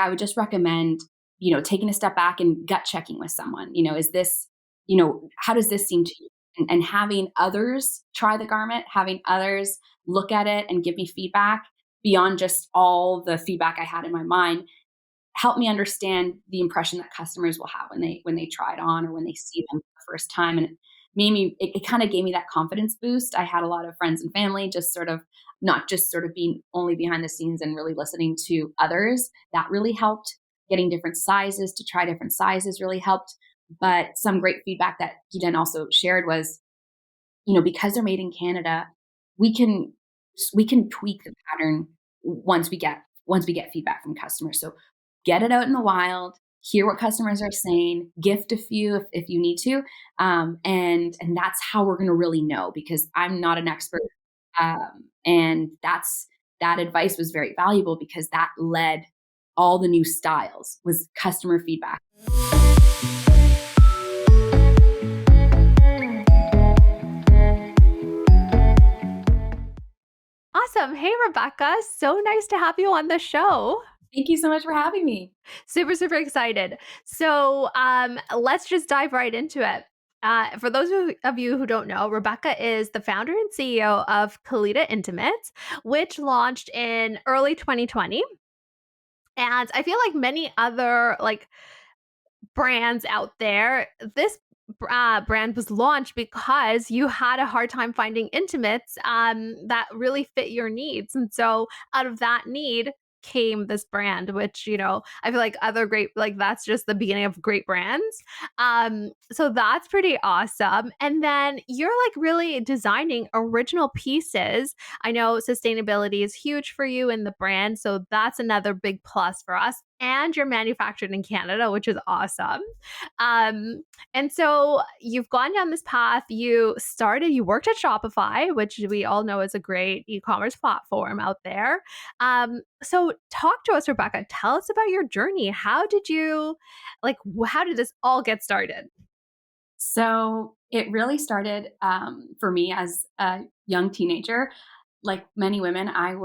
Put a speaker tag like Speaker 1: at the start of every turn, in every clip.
Speaker 1: I would just recommend, taking a step back and gut checking with someone. Is this, how does this seem to you? And having others try the garment, having others look at it and give me feedback beyond just all the feedback I had in my mind, help me understand the impression that customers will have when they try it on or when they see them for the first time. And it kind of gave me that confidence boost. I had a lot of friends and family just sort of not just sort of being only behind the scenes and really listening to others. That really helped. Getting different sizes to try different sizes really helped. But some great feedback that he then also shared was, because they're made in Canada, we can we can tweak the pattern once we get feedback from customers. So get it out in the wild, hear what customers are saying, gift a few if you need to, and that's how we're going to really know because I'm not an expert, and that advice was very valuable because that led all the new styles was customer feedback.
Speaker 2: Awesome. Hey, Rebecca. So nice to have you on the show.
Speaker 1: Thank you so much for having me.
Speaker 2: Super, super excited. So let's just dive right into it. For those of you who don't know, Rebecca is the founder and CEO of Calita Intimates, which launched in early 2020. And I feel like many other brands out there, this brand was launched because you had a hard time finding intimates that really fit your needs. And so out of that need came this brand, which, I feel like other great, that's just the beginning of great brands. So that's pretty awesome. And then you're really designing original pieces. I know sustainability is huge for you in the brand. So that's another big plus for us. And you're manufactured in Canada, which is awesome. Um, and so you've gone down this path. You worked at Shopify, which we all know is a great e-commerce platform out there. So talk to us, Rebecca. Tell us about your journey. How did this all get started?
Speaker 1: So it really started for me as a young teenager. Like many women, I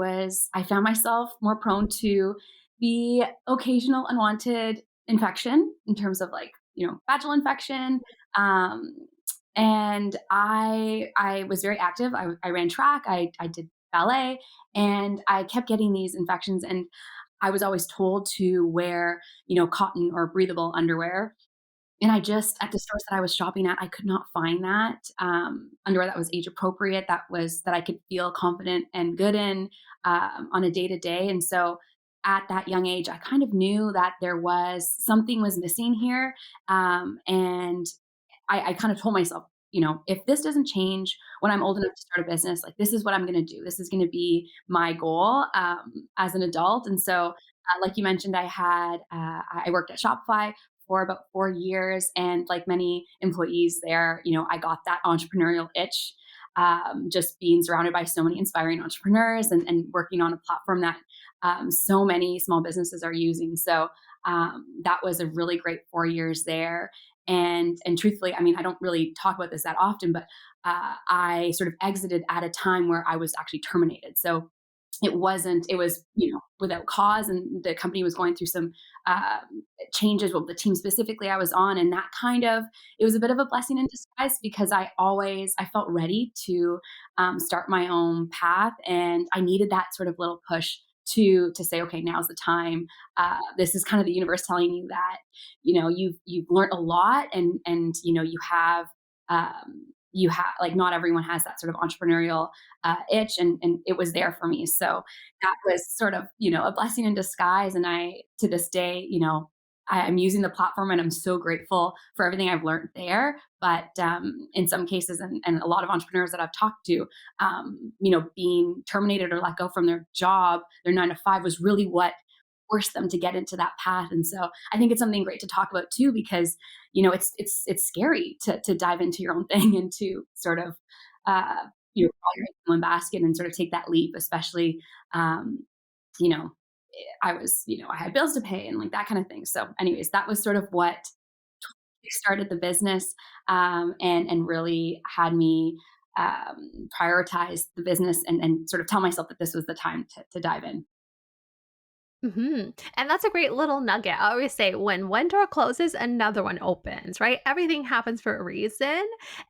Speaker 1: found myself more prone to the occasional unwanted infection in terms of vaginal infection. Um, and I was very active. I ran track. I did ballet, and I kept getting these infections. And I was always told to wear cotton or breathable underwear, and I just at the stores that I was shopping at, I could not find that, underwear that was age appropriate, that I could feel confident and good in, on a day-to-day, and so at that young age, I kind of knew that something was missing here, and I kind of told myself, if this doesn't change when I'm old enough to start a business, like, this is what I'm gonna do. This is gonna be my goal, as an adult, and so, like you mentioned, I worked at Shopify for about 4 years, and like many employees there, I got that entrepreneurial itch, just being surrounded by so many inspiring entrepreneurs and working on a platform that, so many small businesses are using. So, that was a really great 4 years there, and truthfully, I mean, I don't really talk about this that often, but, I sort of exited at a time where I was actually terminated. So it was, without cause, and the company was going through some, changes, well, the team specifically I was on, and that it was a bit of a blessing in disguise because I felt ready to, start my own path, and I needed that sort of little push to say, "Okay, now's the time." This is kind of the universe telling you that, you've learned a lot, and, like, not everyone has that sort of entrepreneurial, itch, and it was there for me. So that was sort of, a blessing in disguise. And to this day, I'm using the platform, and I'm so grateful for everything I've learned there. But in some cases, and a lot of entrepreneurs that I've talked to, being terminated or let go from their job, their 9 to 5, was really what forced them to get into that path. And so I think it's something great to talk about too, because it's scary to dive into your own thing and to sort of all your eggs in one basket and sort of take that leap, especially um, you know I had bills to pay and like that kind of thing. So anyways, that was sort of what started the business, and really had me prioritize the business, and sort of tell myself that this was the time to dive in.
Speaker 2: And that's a great little nugget. I always say when one door closes, another one opens, right? Everything happens for a reason.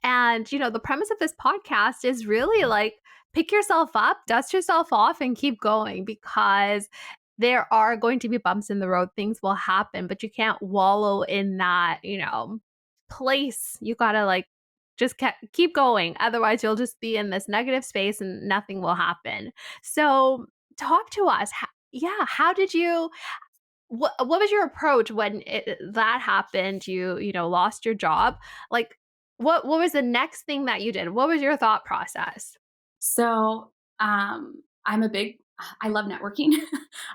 Speaker 2: And, the premise of this podcast is really like pick yourself up, dust yourself off, and keep going because there are going to be bumps in the road. Things will happen, but you can't wallow in that, place. You got to like just keep going. Otherwise, you'll just be in this negative space and nothing will happen. So, talk to us. Yeah, how did you what was your approach when that happened? You lost your job? Like, what was the next thing that you did? What was your thought process?
Speaker 1: So, I'm a big I love networking.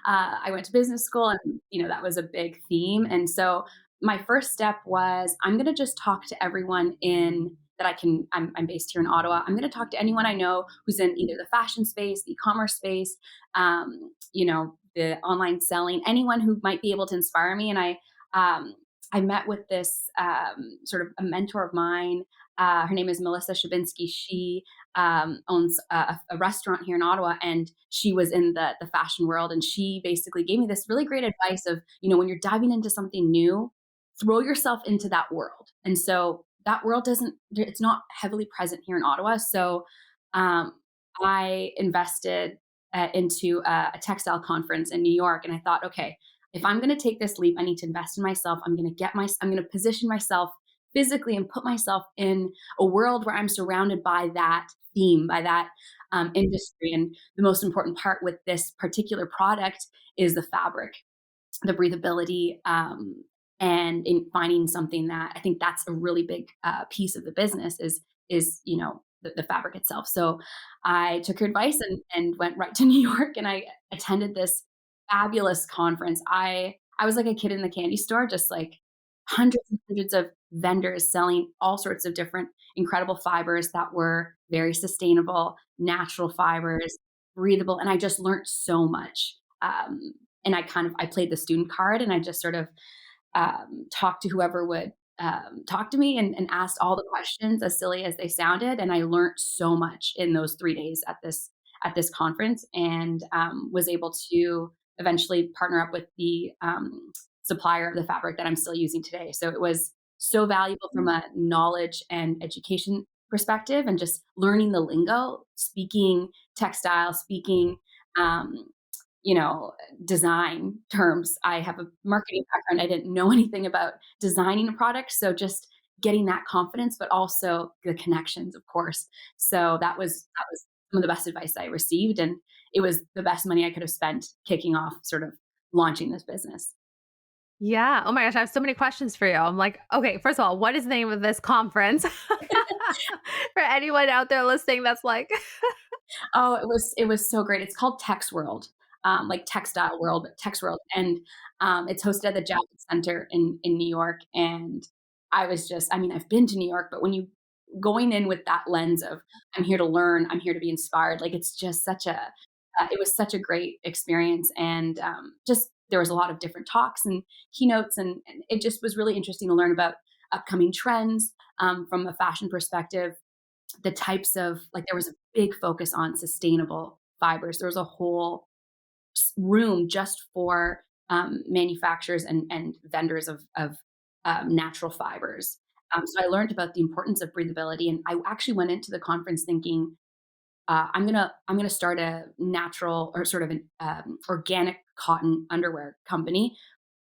Speaker 1: I went to business school and, that was a big theme. And so my first step was I'm going to just talk to everyone in that I can. I'm based here in Ottawa. I'm going to talk to anyone I know who's in either the fashion space, the e-commerce space, the online selling, anyone who might be able to inspire me. And I met with this sort of a mentor of mine. Her name is Melissa Shabinsky. She owns a restaurant here in Ottawa, and she was in the fashion world. And she basically gave me this really great advice of, when you're diving into something new, throw yourself into that world. And so that world it's not heavily present here in Ottawa. So um, I invested into a textile conference in New York, and I thought, okay, if I'm going to take this leap, I need to invest in myself. I'm going to position myself physically and put myself in a world where I'm surrounded by that theme, by that industry. And the most important part with this particular product is the fabric, the breathability, and in finding something that I think that's a really big piece of the business is the fabric itself. So I took her advice and went right to New York, and I attended this fabulous conference. I was like a kid in the candy store, just like hundreds and hundreds of vendors selling all sorts of different incredible fibers that were very sustainable, natural fibers, breathable, and I just learned so much. And I played the student card, and I just sort of talked to whoever would talk to me, and asked all the questions, as silly as they sounded. And I learned so much in those 3 days at this conference, and was able to eventually partner up with the supplier of the fabric that I'm still using today. So it was so valuable from a knowledge and education perspective, and just learning the lingo, speaking textile, speaking um, you know, design terms. I have a marketing background. I didn't know anything about designing a product. So just getting that confidence, but also the connections, of course. So that was some of the best advice I received. And it was the best money I could have spent kicking off sort of launching this business.
Speaker 2: Yeah. Oh my gosh, I have so many questions for you. I'm like, okay, first of all, what is the name of this conference? For anyone out there listening that's like,
Speaker 1: Oh, it was so great. It's called Texworld, like textile world, but Texworld, and it's hosted at the Javits Center in New York. And I mean, I've been to New York, but when you going in with that lens of I'm here to learn, I'm here to be inspired, like it's just it was such a great experience. And just there was a lot of different talks and keynotes, and it just was really interesting to learn about upcoming trends from a fashion perspective, the types of like there was a big focus on sustainable fibers. There was a whole room just for manufacturers and vendors of natural fibers. So I learned about the importance of breathability, and I actually went into the conference thinking I'm gonna start a natural or sort of an organic cotton underwear company,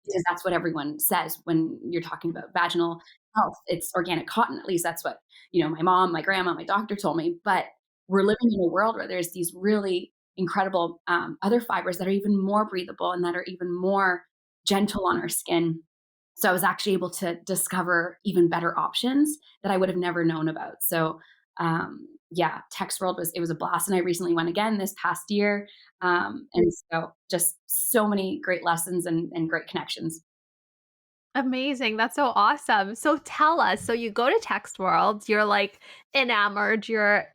Speaker 1: because that's what everyone says when you're talking about vaginal health. It's organic cotton. At least that's what, my mom, my grandma, my doctor told me. But we're living in a world where there's these really incredible other fibers that are even more breathable and that are even more gentle on our skin. So I was actually able to discover even better options that I would have never known about. So yeah, Text World was a blast, and I recently went again this past year. And so just so many great lessons and great connections.
Speaker 2: amazing. That's so awesome. So tell us, so you go to Text World, you're like enamored, you're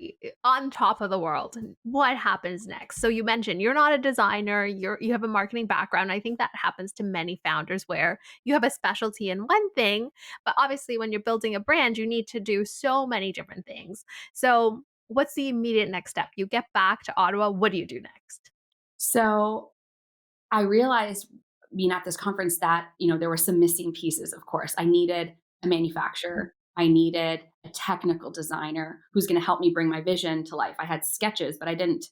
Speaker 2: on top of the world. What happens next? So you mentioned you're not a designer, you have a marketing background. I think that happens to many founders where you have a specialty in one thing, but obviously when you're building a brand, you need to do so many different things. So what's the immediate next step? You get back to Ottawa, what do you do next?
Speaker 1: So I realized being at this conference that, there were some missing pieces, of course. I needed a manufacturer. I needed a technical designer who's going to help me bring my vision to life. I had sketches, but I didn't,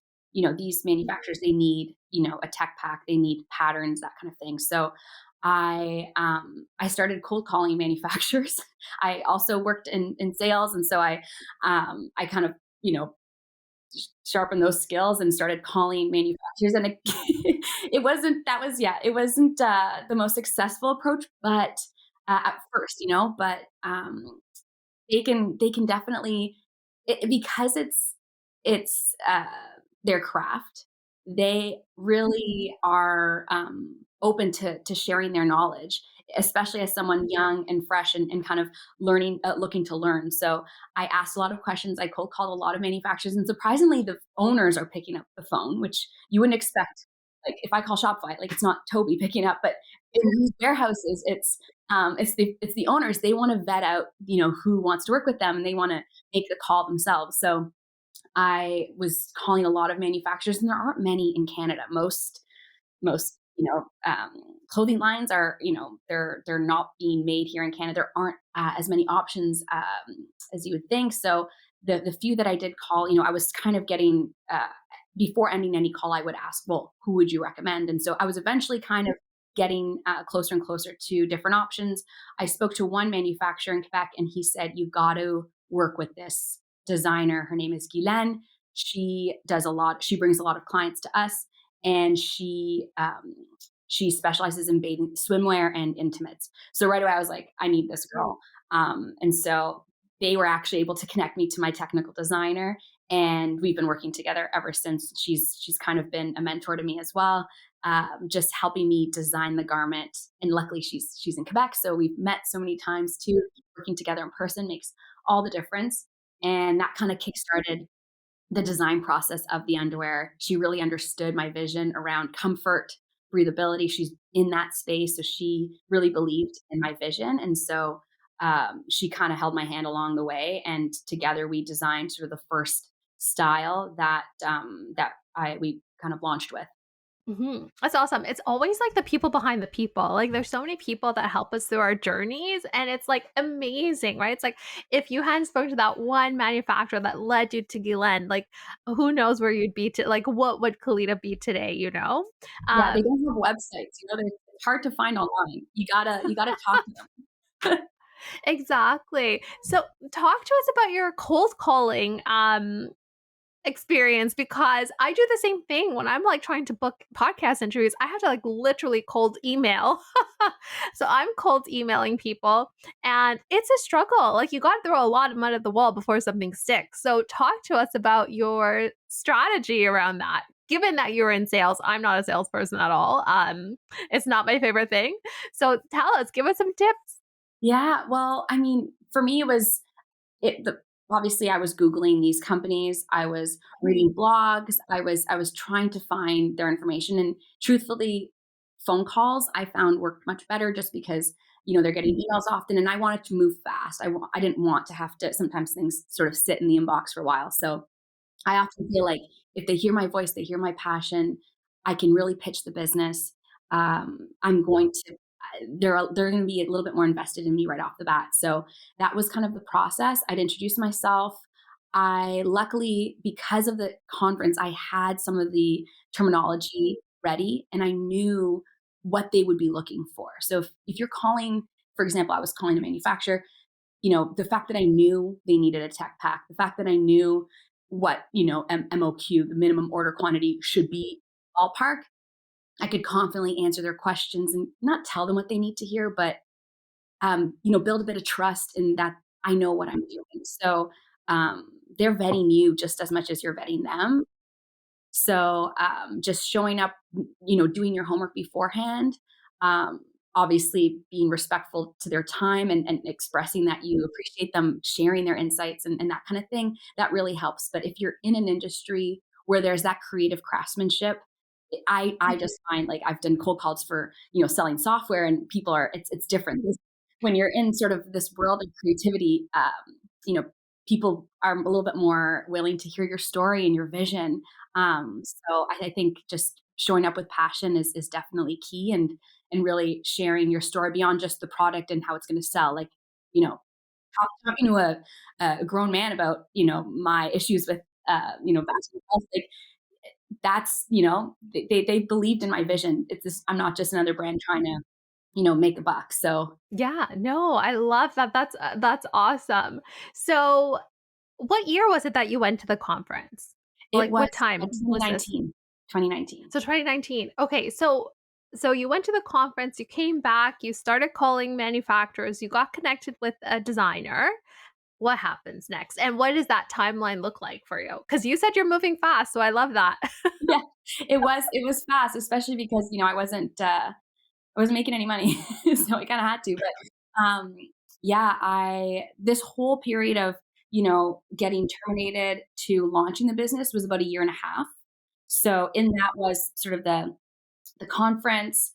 Speaker 1: these manufacturers, they need, a tech pack, they need patterns, that kind of thing. So I started cold calling manufacturers. I also worked in sales. And so I kind of, sharpen those skills and started calling manufacturers. And it wasn't, that was, yeah, it wasn't the most successful approach, but at first, but they can definitely, because it's their craft. They really are open to sharing their knowledge, especially as someone young and fresh and kind of learning, looking to learn. So I asked a lot of questions. I cold called a lot of manufacturers, and surprisingly, the owners are picking up the phone, which you wouldn't expect. Like if I call Shopify, like it's not Toby picking up, but in these warehouses, it's the owners. They want to vet out, who wants to work with them, and they want to make the call themselves. So I was calling a lot of manufacturers, and there aren't many in Canada. Most clothing lines are, they're not being made here in Canada. There aren't as many options as you would think. So the few that I did call, I was kind of getting before ending any call, I would ask, well, who would you recommend? And so I was eventually kind of getting closer and closer to different options. I spoke to one manufacturer in Quebec, and he said, "You got to work with this designer. Her name is Guylaine. She does a lot. She brings a lot of clients to us, and she specializes in bathing swimwear and intimates." So right away, I was like, "I need this girl." And so they were actually able to connect me to my technical designer, and we've been working together ever since. She's kind of been a mentor to me as well, just helping me design the garment. And luckily, she's in Quebec, so we've met so many times too. Working together in person makes all the difference, and that kind of kickstarted the design process of the underwear. She really understood my vision around comfort, breathability. She's in that space, so she really believed in my vision, and so she kind of held my hand along the way. And together, we designed sort of the first style that we kind of launched with.
Speaker 2: That's awesome. It's always like the people behind the people. Like there's so many people that help us through our journeys and it's like amazing, right? It's like if you hadn't spoken to that one manufacturer that led you to Guylaine, like who knows where you'd be to like what would Kalita be today, you know?
Speaker 1: Yeah, they
Speaker 2: Um
Speaker 1: don't have websites. It's hard to find online. You gotta talk to them.
Speaker 2: exactly. So talk to us about your cold calling experience because I do the same thing when I'm like trying to book podcast interviews. I have to like literally cold email. So I'm cold emailing people and it's a struggle. Like you got to throw a lot of mud at the wall before something sticks. So talk to us about your strategy around that. Given that you're in sales, I'm not a salesperson at all. It's not my favorite thing. So tell us, give us some tips.
Speaker 1: Yeah, well, I mean, for me, it was it the obviously I was Googling these companies, I was reading blogs, I was trying to find their information, and truthfully, phone calls I found worked much better just because, they're getting emails often, and I wanted to move fast. I didn't want to have to sometimes things sort of sit in the inbox for a while. So I often feel like if they hear my voice, they hear my passion, I can really pitch the business. I'm going to they're going to be a little bit more invested in me right off the bat. So that was kind of the process. I'd introduce myself. I luckily, because of the conference, I had some of the terminology ready, and I knew what they would be looking for. So if you're calling, for example, I was calling a manufacturer, the fact that I knew they needed a tech pack, the fact that I knew what, MOQ, the minimum order quantity should be ballpark, I could confidently answer their questions and not tell them what they need to hear, but, build a bit of trust in that I know what I'm doing. So, they're vetting you just as much as you're vetting them. So, just showing up, doing your homework beforehand, um, obviously being respectful to their time and expressing that you appreciate them sharing their insights and that kind of thing, that really helps. But if you're in an industry where there's that creative craftsmanship, I just find like I've done cold calls for, selling software and people are it's different. When you're in sort of this world of creativity, you know, people are a little bit more willing to hear your story and your vision. So I think just showing up with passion is definitely key, and really sharing your story beyond just the product and how it's going to sell. Like, you know, talking to a grown man about, my issues with, vaginal health, like, that's, they believed in my vision. It's just, I'm not just another brand trying to, make a buck. So
Speaker 2: Yeah, no, I love that. That's awesome. So, what year was it that you went to the conference?
Speaker 1: it
Speaker 2: Like,
Speaker 1: was
Speaker 2: what time was this?
Speaker 1: 2019, 2019.
Speaker 2: So 2019. Okay, so you went to the conference, you came back, you started calling manufacturers, you got connected with a designer. What happens next? And what does that timeline look like for you? Because you said you're moving fast, so I love that.
Speaker 1: Yeah, it was fast, especially because, I wasn't making any money, so I kinda had to, but, yeah, I this whole period of, getting terminated to launching the business was about a year and a half. So in that was sort of the conference,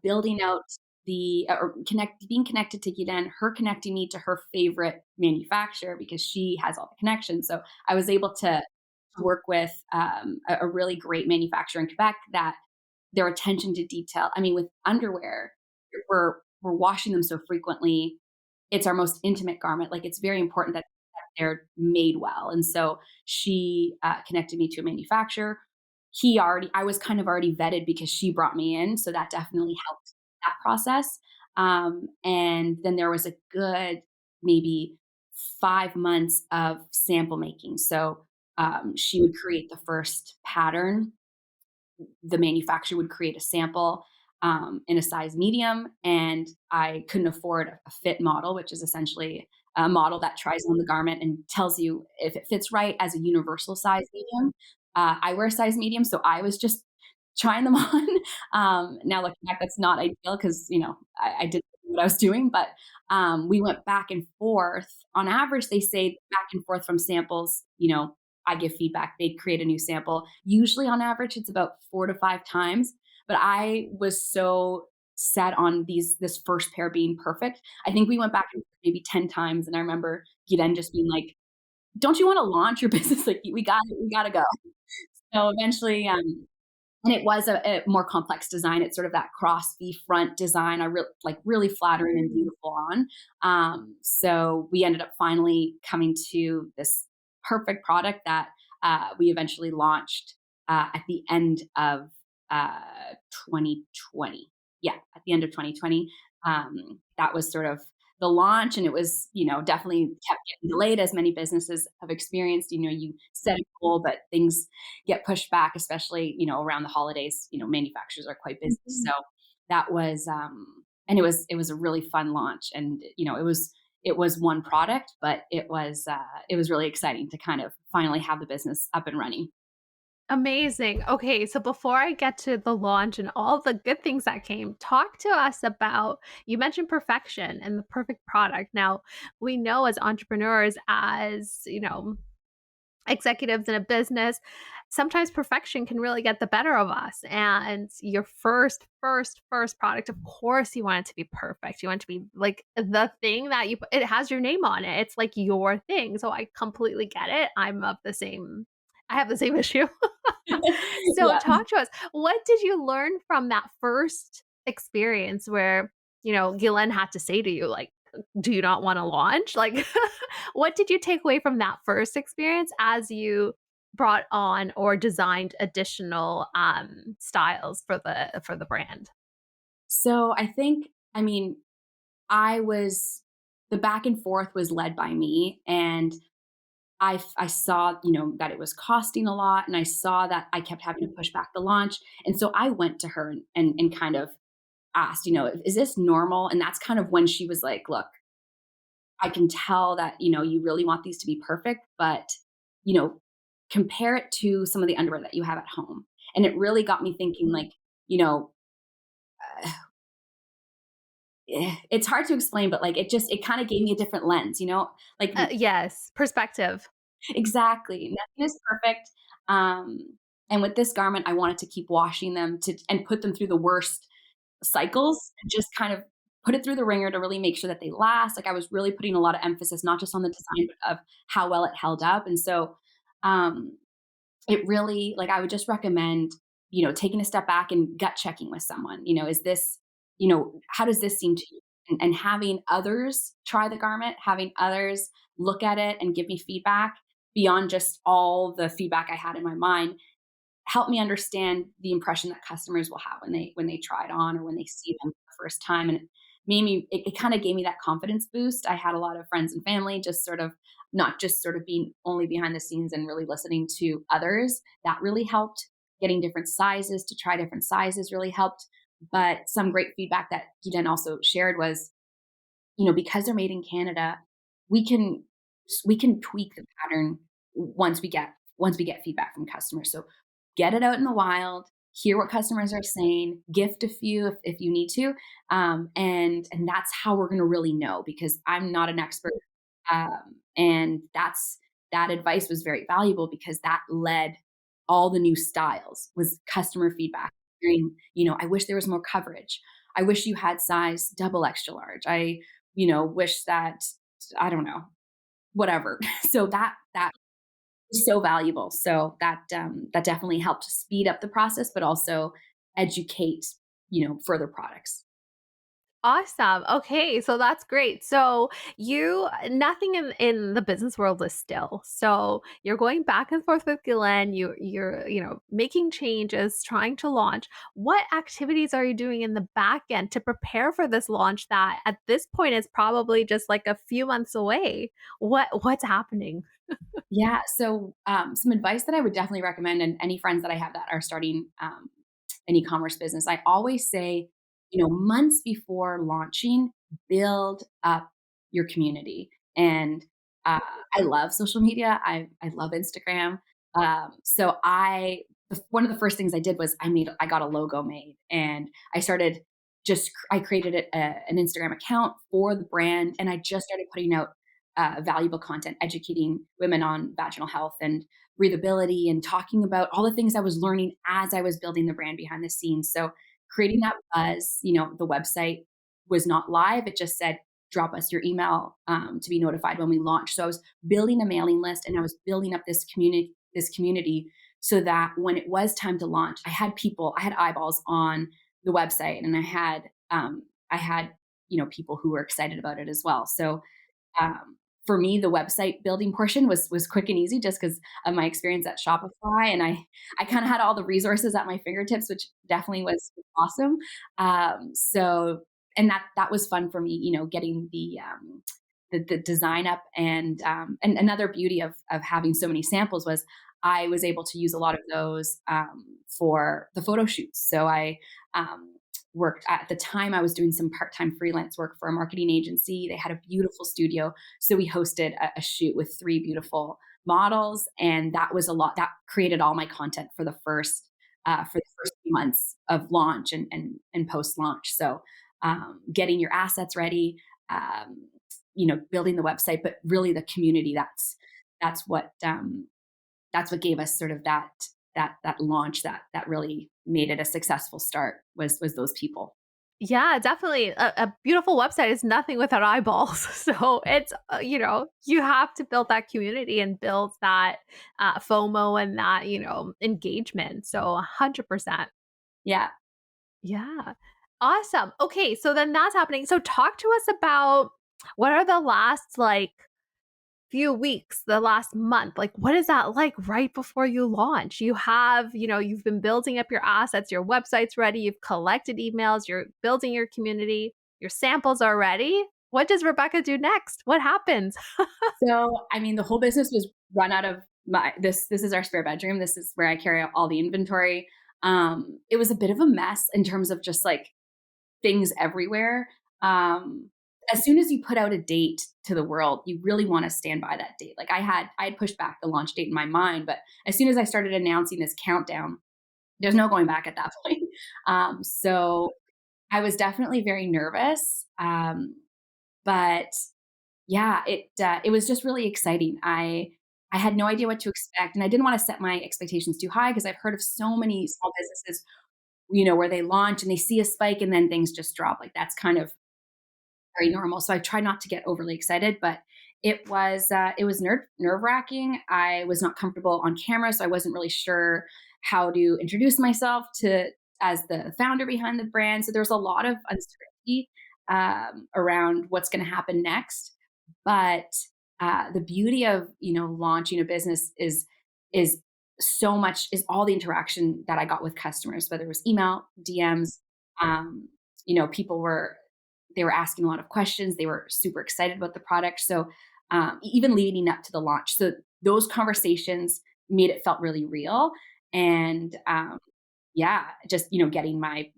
Speaker 1: building out or being connected to Giren, her connecting me to her favorite manufacturer because she has all the connections. So I was able to work with a really great manufacturer in Quebec that their attention to detail. I mean, with underwear, we're washing them so frequently. It's our most intimate garment. Like, it's very important that they're made well. And so she connected me to a manufacturer. I was kind of already vetted because she brought me in, so that definitely helped that process. And then there was a good maybe 5 months of sample making. So she would create the first pattern, the manufacturer would create a sample in a size medium, and I couldn't afford a fit model, which is essentially a model that tries on the garment and tells you if it fits right as a universal size medium. I wear a size medium, so I was just trying them on. Now looking back, that's not ideal because I didn't know what I was doing, but we went back and forth. On average, they say back and forth from samples. I give feedback, they create a new sample. Usually on average, it's about 4 to 5 times, but I was so set on this first pair being perfect. I think we went back and forth maybe 10 times, and I remember Giren just being like, "Don't you wanna launch your business? Like, we gotta go." So eventually, and it was a more complex design. It's sort of that cross V front design. I really flattering and beautiful on. So we ended up finally coming to this perfect product that we eventually launched at the end of 2020. Yeah, at the end of 2020. That was sort of the launch, and it was, definitely kept getting delayed as many businesses have experienced. You set a goal, but things get pushed back, especially, around the holidays. Manufacturers are quite busy. So that was and it was a really fun launch. And it was one product, but it was really exciting to kind of finally have the business up and running.
Speaker 2: Amazing. Okay, so before I get to the launch and all the good things that came, talk to us about you mentioned perfection and the perfect product. Now, we know as entrepreneurs, as, executives in a business, sometimes perfection can really get the better of us. And your first product, of course, you want it to be perfect. You want it to be like the thing that it has your name on it. It's like your thing. So I completely get it. I have the same issue. So
Speaker 1: Yeah.
Speaker 2: talk to us. What did you learn from that first experience where, Gillen had to say to you, like, do you not want to launch? Like, what did you take away from that first experience as you brought on or designed additional styles for the brand?
Speaker 1: So I mean, I was the back and forth was led by me, and I saw, that it was costing a lot, and I saw that I kept having to push back the launch, and so I went to her and kind of asked, "Is this normal?" And that's kind of when she was like, "Look, I can tell that, you really want these to be perfect, but, you know, compare it to some of the underwear that you have at home." And it really got me thinking, like, you know, uh, it's hard to explain, but like it kind of gave me a different lens, like
Speaker 2: Yes, perspective.
Speaker 1: exactly. Nothing is perfect. Um, and with this garment, I wanted to keep washing them and put them through the worst cycles, and just kind of put it through the ringer to really make sure that they last. Like, I was really putting a lot of emphasis, not just on the design, but of how well it held up. And so, it really, like, I would just recommend, taking a step back and gut checking with someone. Is this, how does this seem to you? And having others try the garment, having others look at it and give me feedback beyond just all the feedback I had in my mind help me understand the impression that customers will have when they try it on or when they see them for the first time. And it kind of gave me that confidence boost. I had a lot of friends and family just sort of not just sort of being only behind the scenes and really listening to others. That really helped. Getting different sizes to try different sizes really helped. But some great feedback that he then also shared was, because they're made in Canada, we can we can tweak the pattern once we get feedback from customers. So get it out in the wild, hear what customers are saying, gift a few if you need to, and that's how we're going to really know because I'm not an expert, and that advice was very valuable because that led all the new styles was customer feedback. Hearing, I wish there was more coverage. I wish you had size double extra large. I wish that I don't know, whatever. So that is so valuable. So that definitely helped speed up the process, but also educate, further products.
Speaker 2: Awesome. Okay, so that's great. So you nothing in the business world is still. So you're going back and forth with Glenn. You're making changes, trying to launch. What activities are you doing in the back end to prepare for this launch that at this point is probably just like a few months away? What's happening?
Speaker 1: Yeah. So some advice that I would definitely recommend, and any friends that I have that are starting an e-commerce business, I always say, months before launching, build up your community. And uh, I love social media. I love Instagram. So one of the first things I did was I got a logo made, and I created an Instagram account for the brand, and I just started putting out valuable content, educating women on vaginal health and breathability, and talking about all the things I was learning as I was building the brand behind the scenes. So creating that buzz, the website was not live. It just said, drop us your email to be notified when we launch. So I was building a mailing list and I was building up this community so that when it was time to launch, I had eyeballs on the website, and I had people who were excited about it as well. So um, for me, the website building portion was quick and easy just because of my experience at Shopify, and I kind of had all the resources at my fingertips, which definitely was awesome. So and that was fun for me, getting the design up, and another beauty of having so many samples was I was able to use a lot of those for the photo shoots. So I um, worked at the time. I was doing some part-time freelance work for a marketing agency. They had a beautiful studio, so we hosted a shoot with three beautiful models, and that was a lot. That created all my content for the first few months of launch and post launch. So getting your assets ready, building the website, but really the community. That's what that's what gave us sort of that launch that really made it a successful start was those people.
Speaker 2: Yeah, definitely. A beautiful website is nothing without eyeballs. So it's, you have to build that community and build that FOMO and that, engagement. So 100%.
Speaker 1: Yeah.
Speaker 2: Yeah. Awesome. Okay. So then that's happening. So talk to us about what are the last few weeks, the last month, like what is that like right before you launch? You have, you've been building up your assets, your website's ready, you've collected emails, you're building your community, your samples are ready. What does Rebecca do next? What happens?
Speaker 1: So, I mean, the whole business was run out of this is our spare bedroom. This is where I carry out all the inventory. It was a bit of a mess in terms of just like things everywhere. Um, as soon as you put out a date to the world, you really want to stand by that date. Like I had pushed back the launch date in my mind, but as soon as I started announcing this countdown, there's no going back at that point. So I was definitely very nervous, but yeah, it was just really exciting. I had no idea what to expect, and I didn't want to set my expectations too high because I've heard of so many small businesses, where they launch and they see a spike and then things just drop. Like that's kind of very normal. So I try not to get overly excited, but it was nerve wracking. I was not comfortable on camera, so I wasn't really sure how to introduce myself to as the founder behind the brand. So there's a lot of uncertainty around what's going to happen next. But the beauty of launching a business is so much is all the interaction that I got with customers, whether it was email, DMs. Um, people were they were asking a lot of questions. They were super excited about the product. So even leading up to the launch, so those conversations made it felt really real. And yeah, just getting my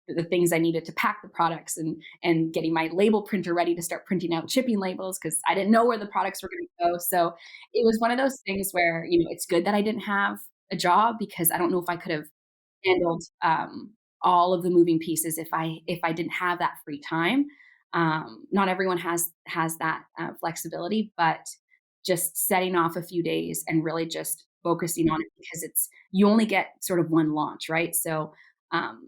Speaker 1: the things I needed to pack the products and getting my label printer ready to start printing out shipping labels because I didn't know where the products were going to go. So it was one of those things where it's good that I didn't have a job because I don't know if I could have handled all of the moving pieces if I didn't have that free time. Not everyone has that flexibility, but just setting off a few days and really just focusing on it because it's you only get sort of one launch, right? So um,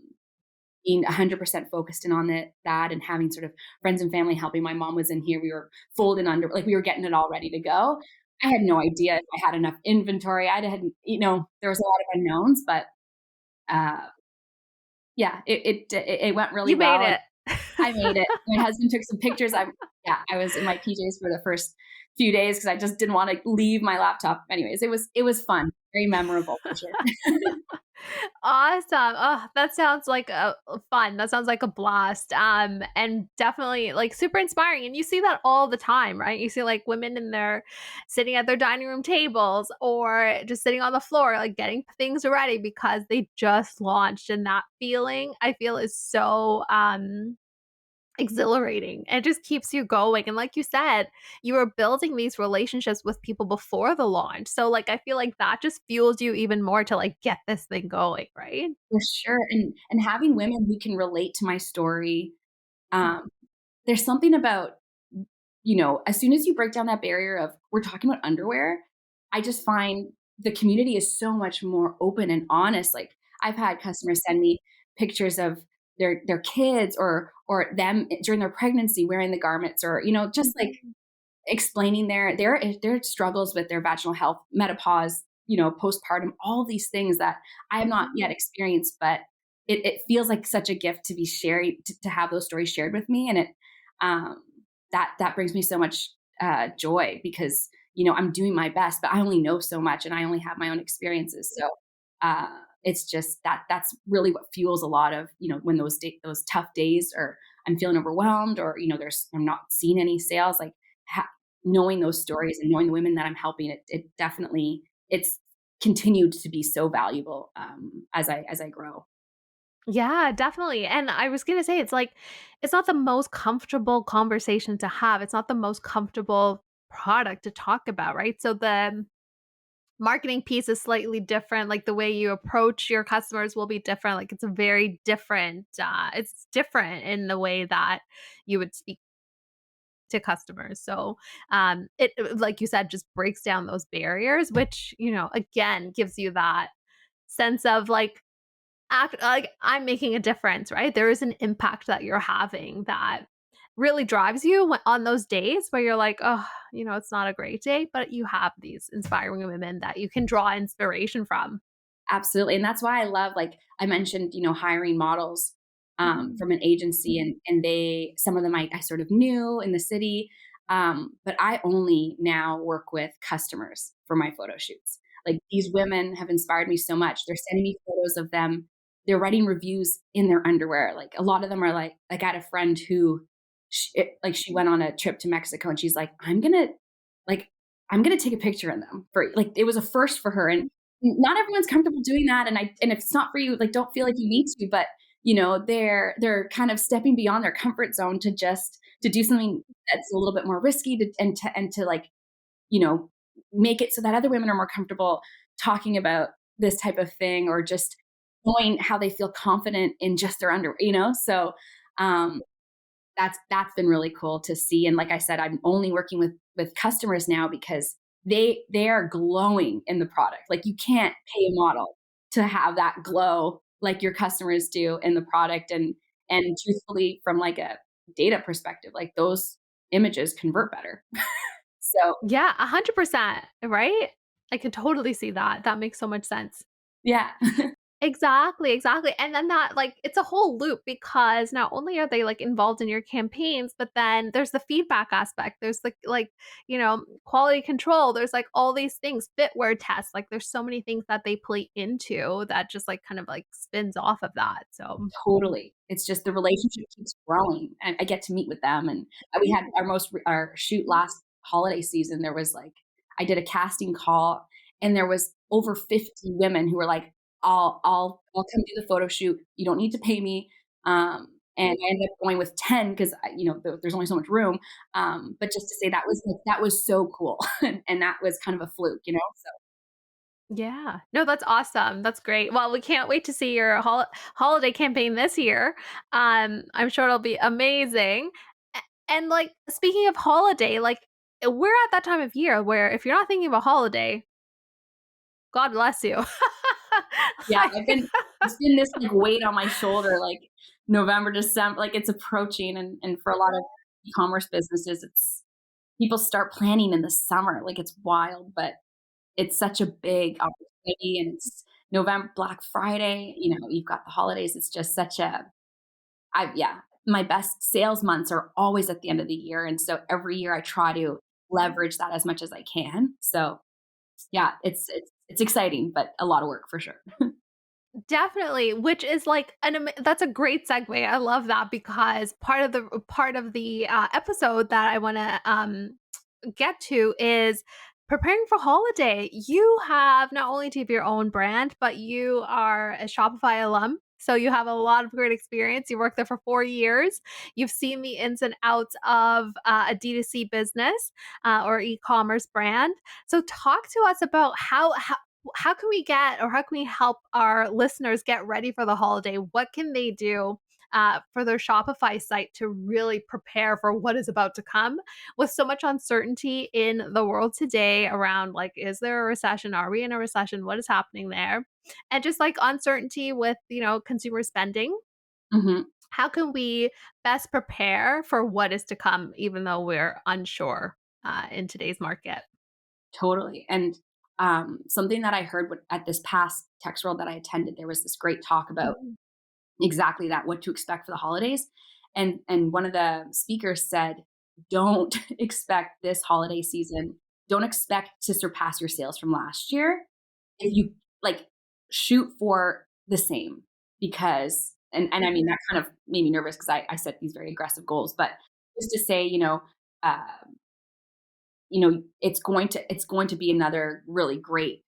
Speaker 1: being 100% focused in on that and having sort of friends and family helping. My mom was in here. We were folding under, like we were getting it all ready to go. I had no idea if I had enough inventory. I hadn't, there was a lot of unknowns, but uh, yeah, it went really
Speaker 2: You made
Speaker 1: well, and
Speaker 2: it.
Speaker 1: I made it. My husband took some pictures. I was in my PJs for the first few days because I just didn't want to leave my laptop. Anyways, it was fun, very memorable for sure.
Speaker 2: Awesome. Oh, that sounds like fun. That sounds like a blast. And definitely like super inspiring. And you see that all the time, right? You see like women in their sitting at their dining room tables or just sitting on the floor, like getting things ready because they just launched. And that feeling I feel is so exhilarating. It just keeps you going. And like you said, you were building these relationships with people before the launch. So like I feel like that just fuels you even more to like get this thing going, right?
Speaker 1: For sure, and having women who can relate to my story, um, there's something about, as soon as you break down that barrier of we're talking about underwear, I just find the community is so much more open and honest. Like I've had customers send me pictures of their kids or them during their pregnancy wearing the garments or, just like explaining their struggles with their vaginal health, menopause, postpartum, all these things that I have not yet experienced, but it feels like such a gift to be sharing to have those stories shared with me, and it um, that brings me so much joy because I'm doing my best, but I only know so much, and I only have my own experiences. So it's just that's really what fuels a lot of when those tough days, or I'm feeling overwhelmed, or I'm not seeing any sales, like ha- knowing those stories and knowing the women that I'm helping, it definitely it's continued to be so valuable as I grow.
Speaker 2: Yeah, definitely. And I was going to say, it's like, it's not the most comfortable conversation to have. It's not the most comfortable product to talk about, right? So the marketing piece is slightly different. Like the way you approach your customers will be different. Like it's a very different, it's different in the way that you would speak to customers. So like you said, just breaks down those barriers, which, again, gives you that sense of like I'm making a difference, right? There is an impact that you're having that really drives you on those days where you're like, oh, it's not a great day, but you have these inspiring women that you can draw inspiration from.
Speaker 1: Absolutely, and that's why I love, like I mentioned, hiring models,
Speaker 2: Mhm.
Speaker 1: from an agency, and they some of them I sort of knew in the city, but I only now work with customers for my photo shoots. Like, these women have inspired me so much. They're sending me photos of them. They're writing reviews in their underwear. Like, a lot of them are I had a friend who she went on a trip to Mexico, and she's like, like, I'm gonna take a picture in them for like, it was a first for her, and not everyone's comfortable doing that, and if it's not for you, like, don't feel like you need to, but, they're kind of stepping beyond their comfort zone to do something that's a little bit more risky to, like, you know, make it so that other women are more comfortable talking about this type of thing, or just knowing how they feel confident in just their underwear, So, um, that's been really cool to see, and like I said, I'm only working with customers now because they are glowing in the product. Like, you can't pay a model to have that glow like your customers do in the product, and truthfully, from, like, a data perspective, like, those images convert better. So
Speaker 2: Yeah, 100%, right? I can totally see that. That makes so much sense.
Speaker 1: Yeah.
Speaker 2: Exactly, exactly, and then that like, it's a whole loop because not only are they, like, involved in your campaigns, but then there's the feedback aspect, there's, quality control, there's, like, all these things, fitware tests, like, there's so many things that they play into that just, like, kind of, like, spins off of that, so
Speaker 1: Totally. It's just the relationship keeps growing, and I get to meet with them, and, we had our shoot last holiday season, there was, like I did a casting call, and there was over 50 women who were like, I'll come do the photo shoot, you don't need to pay me," and I ended up going with 10 'cause there's only so much room, but just to say that was so cool, and that was kind of a fluke, so
Speaker 2: yeah. No, that's awesome, that's great. Well, we can't wait to see your holiday campaign this year. I'm sure it'll be amazing. A and, like, speaking of holiday, like, we're at that time of year where if you're not thinking of a holiday, God bless you.
Speaker 1: yeah,
Speaker 2: Like
Speaker 1: it's been this, like, weight on my shoulder, like, November, December, like, it's approaching, and for a lot of e-commerce businesses, it's people start planning in the summer, like, it's wild, but it's such a big opportunity, and it's November Black Friday, you've got the holidays, it's just such a yeah, my best sales months are always at the end of the year, and so every year I try to leverage that as much as I can, so, yeah, it's exciting, but a lot of work for sure.
Speaker 2: definitely, which is like that's a great segue. I love that because part of the episode that I want to get to is preparing for holiday. You have not only do you have your own brand, but you are a Shopify alum. So you have a lot of great experience. You worked there for 4 years. You've seen the ins and outs of a D2C business or e-commerce brand. So talk to us about how can we get or how can we help our listeners get ready for the holiday? What can they do for their Shopify site to really prepare for what is about to come? With so much uncertainty in the world today around like, is there a recession? Are we in a recession? What is happening there? And just like uncertainty with, consumer spending.
Speaker 1: Mhm.
Speaker 2: How can we best prepare for what is to come, even though we're unsure in today's market?
Speaker 1: Totally, and, something that I heard at this past Texworld that I attended, there was this great talk about
Speaker 2: Mhm.
Speaker 1: exactly that, what to expect for the holidays, and one of the speakers said, "Don't expect this holiday season don't expect to surpass your sales from last year. If you like, shoot for the same," because and I mean, that kind of made me nervous because I set these very aggressive goals, but just to say, uh it's going to be another really great,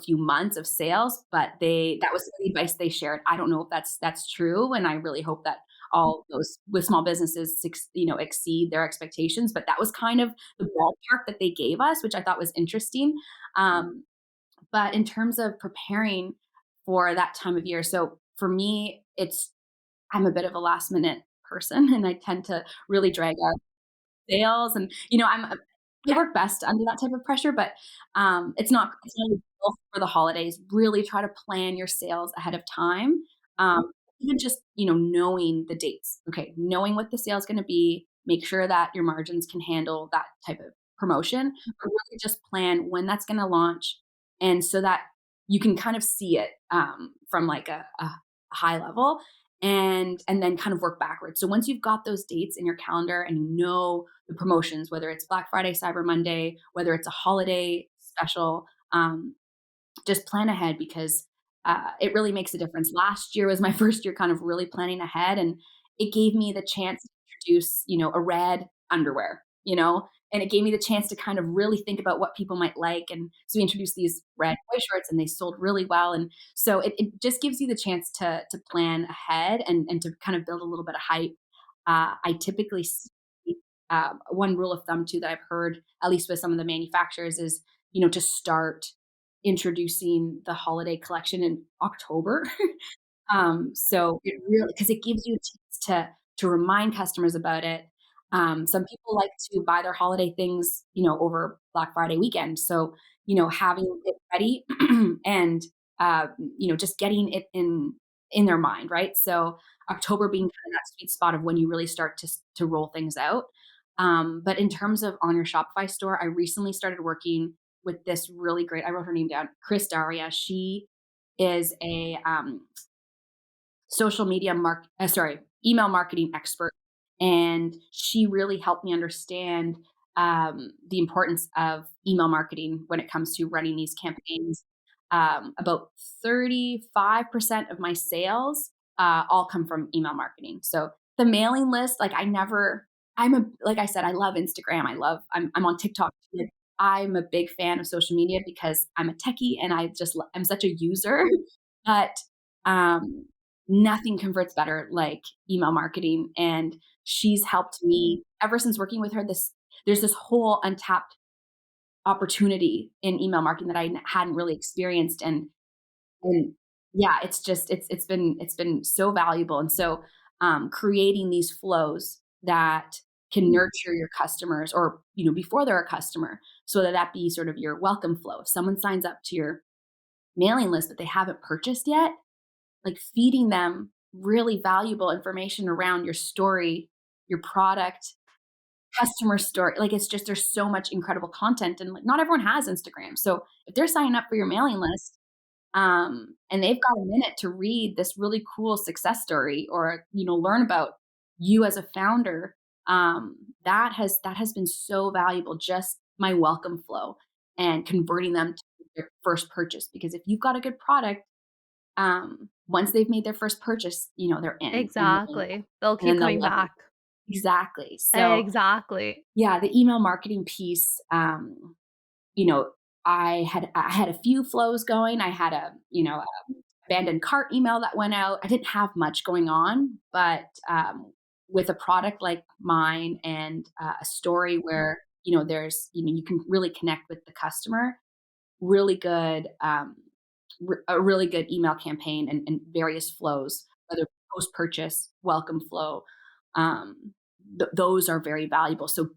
Speaker 1: few months of sales, but that was the advice they shared. I don't know if that's true, and I really hope that all those with small businesses exceed their expectations, but that was kind of the ballpark that they gave us, which I thought was interesting. But in terms of preparing for that time of year, so for me, I'm a bit of a last minute person, and I tend to really drag out sales and, I work best under that type of pressure, but, it's not ideal for the holidays. Really try to plan your sales ahead of time, even just, knowing the dates. Okay, knowing what the sale's gonna be, make sure that your margins can handle that type of promotion, but really just plan when that's gonna launch, and so that you can kind of see it, from, like, a high level, and then kind of work backwards. So once you've got those dates in your calendar and you know the promotions, whether it's Black Friday, Cyber Monday, whether it's a holiday special, just plan ahead because it really makes a difference. Last year was my first year kind of really planning ahead, and it gave me the chance to introduce, a red underwear, and it gave me the chance to kind of really think about what people might like. And so we introduced these red boy shorts, and they sold really well. And so it just gives you the chance to plan ahead and to kind of build a little bit of hype. I typically see one rule of thumb too that I've heard, at least with some of the manufacturers, is to start introducing the holiday collection in October. So it really because it gives you a chance to remind customers about it. Some people like to buy their holiday things, over Black Friday weekend. So, having it ready and just getting it in their mind, right? So October being kind of that sweet spot of when you really start to roll things out. But in terms of on your Shopify store, I recently started working with this really great, I wrote her name down, Chris Daria. She is a social media email marketing expert, and she really helped me understand the importance of email marketing when it comes to running these campaigns. About 35% of my sales all come from email marketing. So the mailing list, like I never, I'm a like I said, I love Instagram. I'm on TikTok. Like, I'm a big fan of social media because I'm a techie and I'm such a user. But um, nothing converts better like email marketing, and she's helped me ever since working with her. There's this whole untapped opportunity in email marketing that I hadn't really experienced, and yeah, it's been so valuable, and so, creating these flows that can nurture your customers, or, before they're a customer, so that be sort of your welcome flow. If someone signs up to your mailing list, but they haven't purchased yet, like feeding them really valuable information around your story, your product, customer story. Like it's just there's so much incredible content, and like not everyone has Instagram. So if they're signing up for your mailing list, and they've got a minute to read this really cool success story, or learn about you as a founder, that has been so valuable. Just my welcome flow and converting them to their first purchase. Because if you've got a good product, once they've made their first purchase, they're in,
Speaker 2: Exactly. They'll
Speaker 1: and
Speaker 2: keep
Speaker 1: then they'll
Speaker 2: coming
Speaker 1: love you.
Speaker 2: back.
Speaker 1: Exactly. So,
Speaker 2: Exactly.
Speaker 1: yeah, the email marketing piece, you know, I had a few flows going. I had a abandoned cart email that went out. I didn't have much going on, but with a product like mine, and a story where you can really connect with the customer, really good, a really good email campaign, and various flows, whether post purchase, welcome flow, those are very valuable. So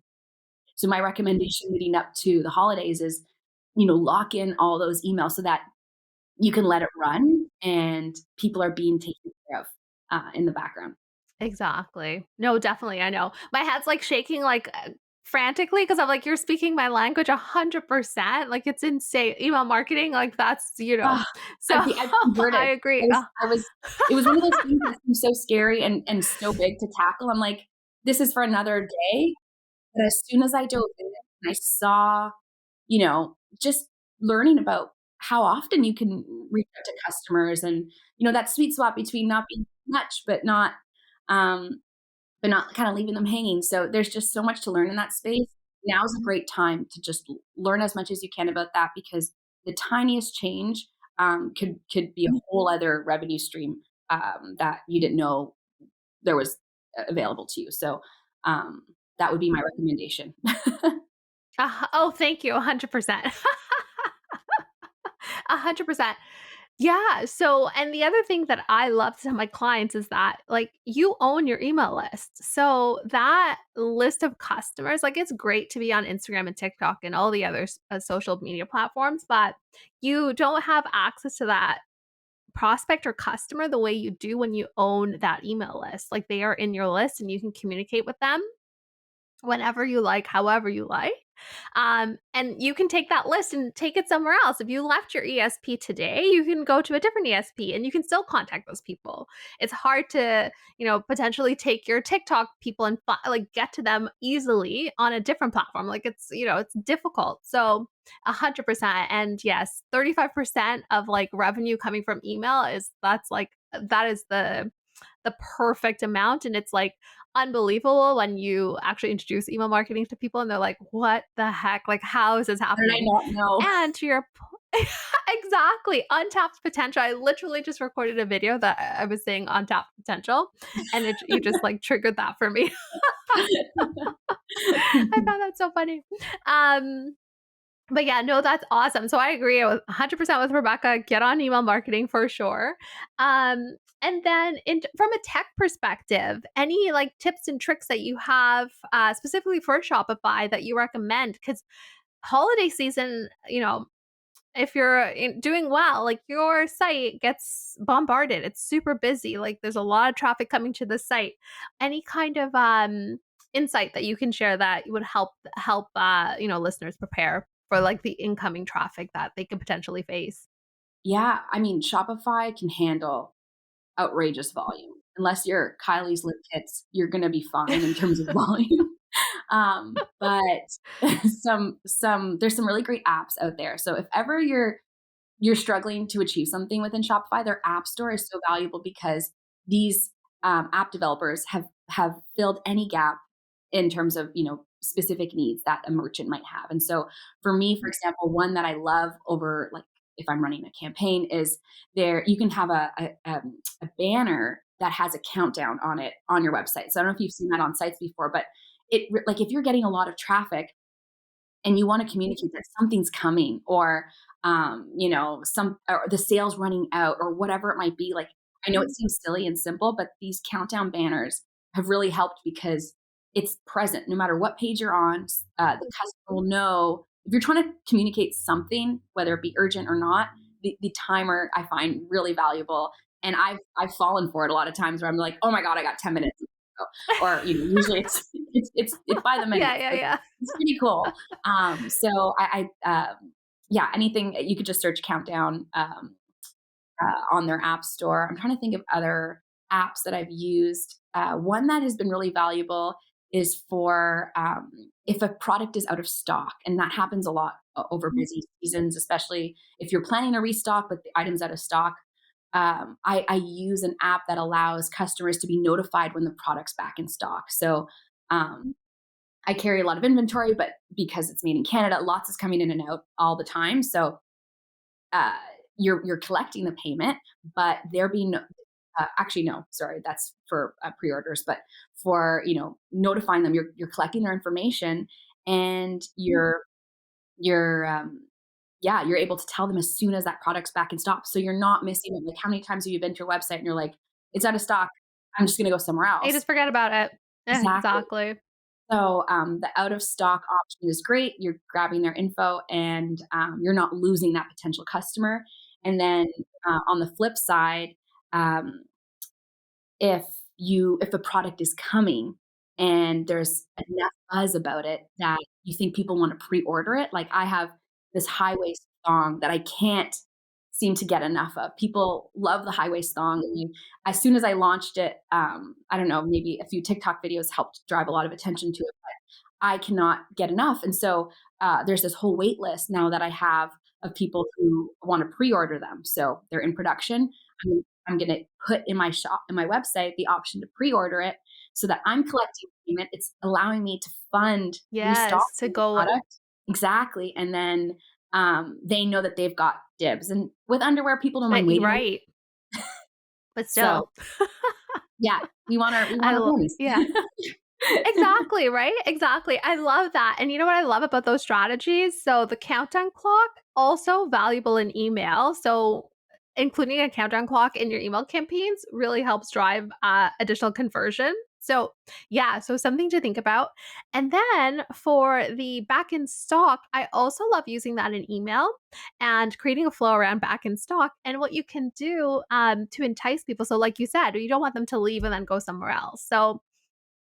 Speaker 1: my recommendation leading up to the holidays is, lock in all those emails so that you can let it run and people are being taken care of in the background.
Speaker 2: Exactly. No, definitely, I know. My head's, like, shaking, like, frantically because 'cause I'm like, "You're speaking my language 100%." Like, it's insane. Email marketing, like, that's
Speaker 1: Ah,
Speaker 2: so
Speaker 1: I've converted.
Speaker 2: I agree.
Speaker 1: I was it was one of those things that seemed so scary and so big to tackle. I'm like, "This is for another day." But as soon as I dove in and I saw, just learning about how often you can reach out to customers, and, that sweet spot between not being too much, um, but not kinda leaving them hanging. So there's just so much to learn in that space. Now's a great time to just learn as much as you can about that, because the tiniest change, could be a whole other revenue stream, that you didn't know there was available to you. So, um, that would be my recommendation.
Speaker 2: Oh, thank you, 100%. 100%. Yeah, so and the other thing that I love to tell my clients is that, like, you own your email list. So that list of customers, like, it's great to be on Instagram and TikTok and all the other social media platforms, but you don't have access to that prospect or customer the way you do when you own that email list. Like, they are in your list and you can communicate with them whenever you like, however you like. And you can take that list and take it somewhere else. If you left your ESP today, you can go to a different ESP and you can still contact those people. It's hard to, potentially take your TikTok people and like get to them easily on a different platform. Like it's difficult. So 100%. And yes, 35% of like revenue coming from email that is the perfect amount, and it's, like, unbelievable when you actually introduce email marketing to people and they're like, "What the heck? Like, how is this
Speaker 1: How did I
Speaker 2: happening?"
Speaker 1: not know?
Speaker 2: And to your po exactly, untapped potential. I literally just recorded a video that I was saying untapped potential, and you just, like, triggered that for me. I found that so funny. Um but yeah, no, that's awesome. So I agree with 100% with Rebecca. Get on email marketing for sure. And then from a tech perspective, any like tips and tricks that you have specifically for Shopify that you recommend? Because holiday season, if you're doing well, like your site gets bombarded. It's super busy. Like there's a lot of traffic coming to the site. Any kind of insight that you can share that would help listeners prepare for like the incoming traffic that they could potentially face.
Speaker 1: Yeah, I mean, Shopify can handle outrageous volume. Unless you're Kylie's Lip Kits, you're gonna be fine in terms of volume. But there's some really great apps out there. So if ever you're struggling to achieve something within Shopify, their app store is so valuable because these app developers have filled any gap in terms of specific needs that a merchant might have. And so for me, for example, one that I love over like if I'm running a campaign is there you can have a banner that has a countdown on it on your website. So I don't know if you've seen that on sites before, but like if you're getting a lot of traffic and you want to communicate that something's coming or some or the sales running out or whatever it might be, like I know it seems silly and simple, but these countdown banners have really helped because it's present no matter what page you're on. The customer will know if you're trying to communicate something, whether it be urgent or not. The timer I find really valuable, and I've fallen for it a lot of times where I'm like, oh my god, I got 10 minutes, or usually it's by the minute.
Speaker 2: Yeah, yeah,
Speaker 1: So
Speaker 2: yeah.
Speaker 1: it's pretty cool. So yeah, anything you could just search countdown on their app store. I'm trying to think of other apps that I've used. One that has been really valuable is for if a product is out of stock, and that happens a lot over busy seasons, especially if you're planning a restock but the item's out of stock. I use an app that allows customers to be notified when the product's back in stock. So um, I carry a lot of inventory, but because it's made in Canada, lots is coming in and out all the time. So uh, you're collecting the payment, but there being actually no, sorry, that's for pre-orders, but for notifying them, you're collecting their information and you're yeah, you're able to tell them as soon as that product's back in stock. So you're not missing it. Like how many times have you been to a website and you're like, it's out of stock. I'm just gonna go somewhere
Speaker 2: You
Speaker 1: else.
Speaker 2: just forget about it.
Speaker 1: Exactly.
Speaker 2: Exactly.
Speaker 1: So the out of stock option is great. You're grabbing their info and you're not losing that potential customer. And then on the flip side, um, if if a product is coming and there's enough buzz about it that you think people want to pre-order it, like I have this high waist thong that I can't seem to get enough of. People love the high waist thong. And as soon as I launched it, I don't know, maybe a few TikTok videos helped drive a lot of attention to it. I cannot get enough. And so there's this whole wait list now that I have of people who want to pre-order them. So they're in production. I'm going to put in my shop, in my website, the option to pre-order it so that I'm collecting payment. It's allowing me to fund restocking
Speaker 2: Yes, to
Speaker 1: the
Speaker 2: go
Speaker 1: product. Exactly. And then they know that they've got dibs. And with underwear, people don't mind
Speaker 2: you're
Speaker 1: waiting.
Speaker 2: right, but
Speaker 1: So
Speaker 2: still.
Speaker 1: yeah, we want our points.
Speaker 2: Yeah. Exactly, right? Exactly. I love that. And you know what I love about those strategies? So the countdown clock, also valuable in email. So including a countdown clock in your email campaigns really helps drive additional conversion. So yeah, so something to think about. And then for the back in stock, I also love using that in email and creating a flow around back in stock and what you can do to entice people. So like you said, you don't want them to leave and then go somewhere else. So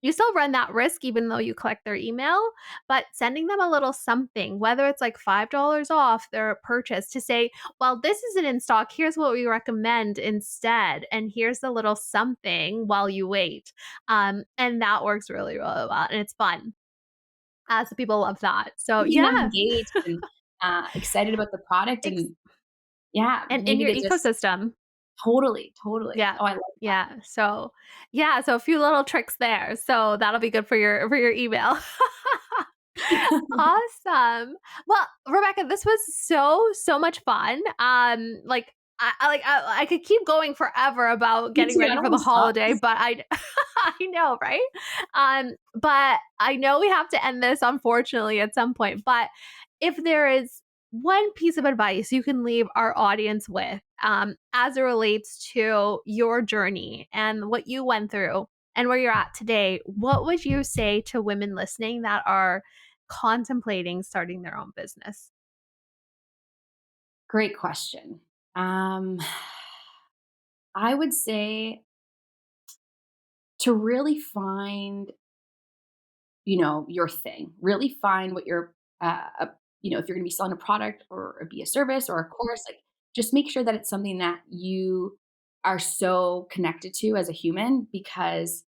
Speaker 2: you still run that risk even though you collect their email, but sending them a little something, whether it's like $5 off their purchase to say, well, this isn't in stock. Here's what we recommend instead. And here's the little something while you wait. And that works really, really well. And it's fun. So people love that. So
Speaker 1: Keeping them
Speaker 2: yeah.
Speaker 1: engaged and excited about the product
Speaker 2: Ex-
Speaker 1: and yeah,
Speaker 2: and in
Speaker 1: maybe
Speaker 2: your
Speaker 1: they just
Speaker 2: ecosystem.
Speaker 1: totally, totally.
Speaker 2: Yeah.
Speaker 1: Oh, I like
Speaker 2: Yeah. So yeah. So a few little tricks there. So that'll be good for your email.
Speaker 1: that.
Speaker 2: Awesome. Well, Rebecca, this was so much fun. Like I could keep going forever about
Speaker 1: Me
Speaker 2: getting
Speaker 1: too, I
Speaker 2: ready
Speaker 1: don't
Speaker 2: for the
Speaker 1: wanna stop.
Speaker 2: holiday, but I I know, right? But I know we have to end this unfortunately at some point. But if there is one piece of advice you can leave our audience with, as it relates to your journey and what you went through and where you're at today, what would you say to women listening that are contemplating starting their own business?
Speaker 1: Great question. Um, I would say to really find, your thing. Really find what your, if you're gonna be selling a product or be a service or a course, like just make sure that it's something that you are so connected to as a human, because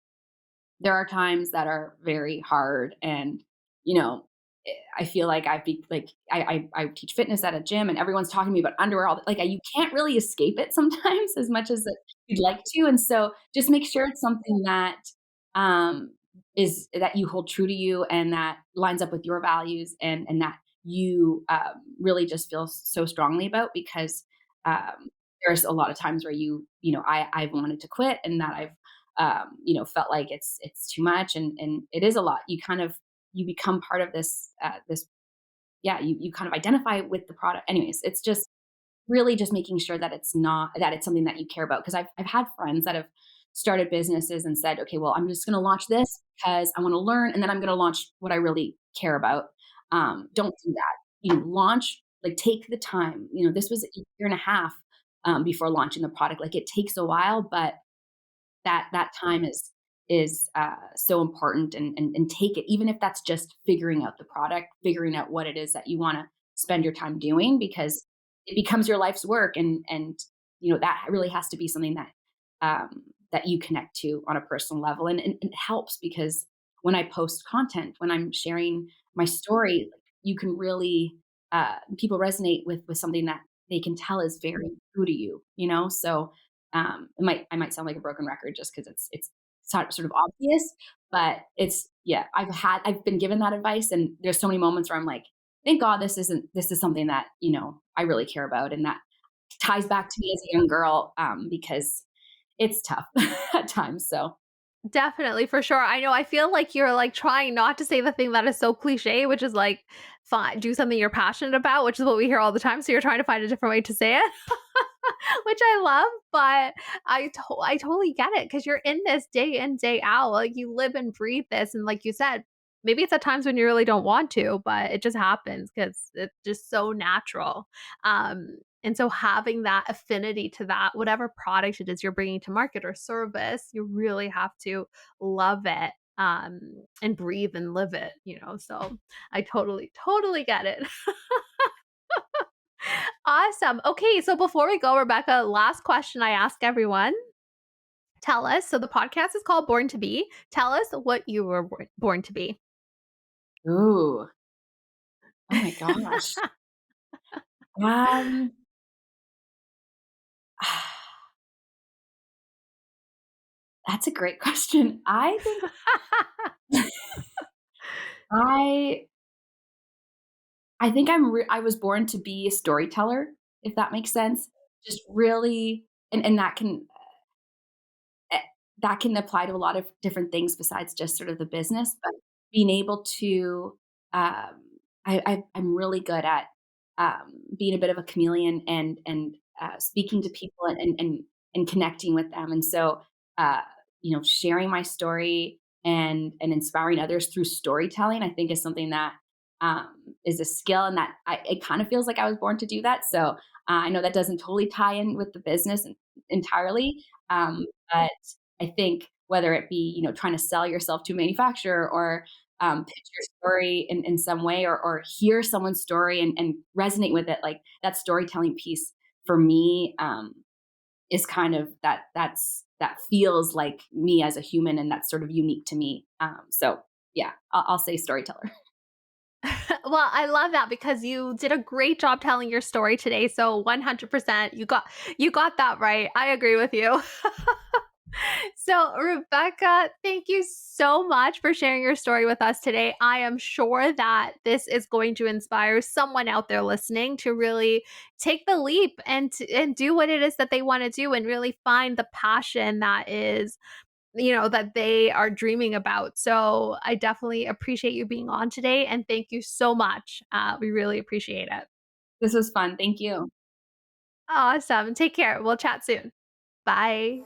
Speaker 1: there are times that are very hard. And you know I feel like I've be like I teach fitness at a gym, and everyone's talking to me about underwear all the, like you can't really escape it sometimes as much as you'd like to. And so just make sure it's something that um is that you hold true to you, and that lines up with your values, and that you really just feel so strongly about, because there's a lot of times where I've wanted to quit, and that I've felt like it's too much, and it is a lot. You become part of this. Yeah, you kind of identify with the product. Anyways, it's just really just making sure that it's something that you care about. Because I've had friends that have started businesses and said, okay, well, I'm just going to launch this because I want to learn, and then I'm going to launch what I really care about. Don't do that. Launch, like, take the time. This was a year and a half before launching the product. Like, it takes a while, but that time is so important. And take it, even if that's just figuring out the product, figuring out what it is that you want to spend your time doing, because it becomes your life's work. And that really has to be something that you connect to on a personal level. And it helps, because when I post content, when I'm sharing my story, like, you can really people resonate with something that they can tell is very true to you. So I might sound like a broken record just because it's sort of obvious, but yeah, I've been given that advice, and there's so many moments where I'm like, thank God this is something that I really care about, and that ties back to me as a young girl, because it's tough at times. So
Speaker 2: Definitely, for sure. I know, I feel like you're, like, trying not to say the thing that is so cliche, which is, like, fine, do something you're passionate about, which is what we hear all the time, so you're trying to find a different way to say it, which I love, but I totally get it, because 'cause you're in this day in, day out, like, you live and breathe this, and like you said, maybe it's at times when you really don't want to, but it just happens because it's just so natural. And so having that affinity to that, whatever product it is you're bringing to market or service, you really have to love it, and breathe and live it. So I totally, totally get it. Awesome. Okay, so before we go, Rebecca, last question I ask everyone. Tell us. So the podcast is called Born to Be. Tell us what you were born to be.
Speaker 1: ooh, oh my gosh. Um, that's a great question. I think I I think I was born to be a storyteller, if that makes sense. Just really, and eh, that can apply to a lot of different things besides just sort of the business. But being able to, um, I'm really good at being a bit of a chameleon, and speaking to people, and connecting with them. And so, uh, sharing my story and inspiring others through storytelling, I think, is something that is a skill, and that it kind of feels like I was born to do that. So I know that doesn't totally tie in with the business entirely, but I think whether it be, trying to sell yourself to a manufacturer, or pitch your story in some way, or hear someone's story and resonate with it, like that storytelling piece for me is kind of that feels like me as a human, and that's sort of unique to me. So yeah, I'll say storyteller.
Speaker 2: Well, I love that because you did a great job telling your story today. So 100% you got that right. I agree with you. So, Rebecca, thank you so much for sharing your story with us today. I am sure that this is going to inspire someone out there listening to really take the leap and do what it is that they want to do, and really find the passion that is, that they are dreaming about. So, I definitely appreciate you being on today, and thank you so much. We really appreciate it.
Speaker 1: This was fun. Thank you.
Speaker 2: Awesome. Take care. We'll chat soon. Bye.